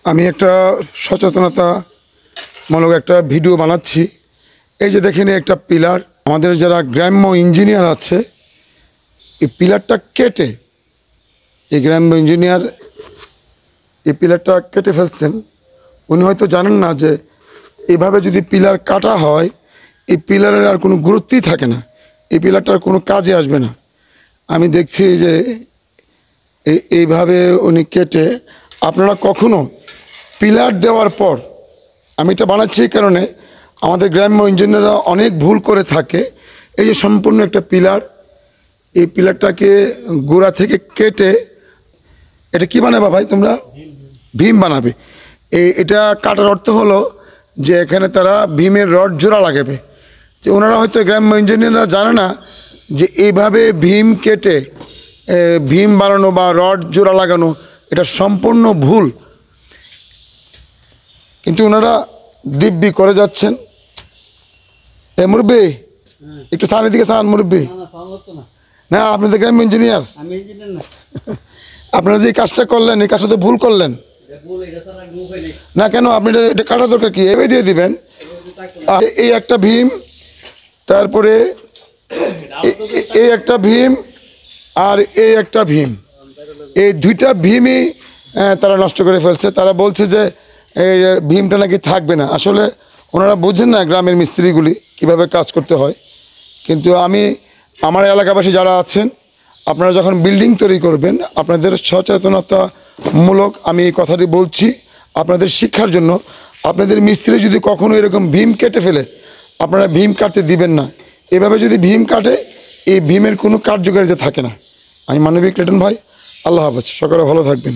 আমি একটা সচেতনতামূলক একটা ভিডিও বানাচ্ছি। এই যে দেখেন একটা পিলার, আমাদের যারা গ্রাম্য ইঞ্জিনিয়ার আছে এই পিলারটা কেটে, এই গ্রাম্য ইঞ্জিনিয়ার এই পিলারটা কেটে ফেলছেন। উনি হয়তো জানেন না যে এইভাবে যদি পিলার কাটা হয় এই পিলারের আর কোনো গুরুত্বই থাকে না, এই পিলারটার কোনো কাজে আসবে না। আমি দেখছি যে এইভাবে উনি কেটে, আপনারা কখনো পিলার দেওয়ার পর, আমি এটা বানাচ্ছি এই কারণে আমাদের গ্রাম্য ইঞ্জিনিয়াররা অনেক ভুল করে থাকে। এই যে সম্পূর্ণ একটা পিলার, এই পিলারটাকে গোড়া থেকে কেটে, এটা কি বানাবে ভাই তোমরা? ভীম বানাবে। এটা কাটার অর্থ হলো যে এখানে তারা ভীমের রড জোড়া লাগাবে। যে ওনারা হয়তো গ্রাম্য ইঞ্জিনিয়াররা জানে না যে এইভাবে ভীম কেটে ভীম বানানো বা রড জোড়া লাগানো এটা সম্পূর্ণ ভুল, কিন্তু ওনারা দিব্যি করে যাচ্ছেন। এ মুরব্বি একটু সামনের দিকে সান মুরব্বি। না, আপনি তো গ্রাম্য ইঞ্জিনিয়ার, আপনারা যে কাজটা করলেন এই কাজটা তো ভুল করলেন না। কেন আপনি এটা কাটা দরকার কি? এভাবে দিয়ে দিবেন। এই একটা ভীম, তারপরে এই একটা ভীম আর এই একটা ভীম, এই দুইটা ভীমই তারা নষ্ট করে ফেলছে। তারা বলছে যে এই ভীমটা নাকি থাকবে না। আসলে ওনারা বুঝেন না গ্রামের মিস্ত্রিগুলি কিভাবে কাজ করতে হয়। কিন্তু আমি আমার এলাকাবাসী যারা আছেন, আপনারা যখন বিল্ডিং তৈরি করবেন আপনাদের সচেতনতামূলক আমি এই কথাটি বলছি আপনাদের শিক্ষার জন্য। আপনাদের মিস্ত্রি যদি কখনো এরকম ভীম কেটে ফেলে আপনারা ভীম কাটতে দিবেন না। এভাবে যদি ভীম কাটে এই ভীমের কোনো কার্যকারিতা থাকে না। আমি মানবিক লিটন ভাই, আল্লাহ হাফেজ, সকলে ভালো থাকবেন।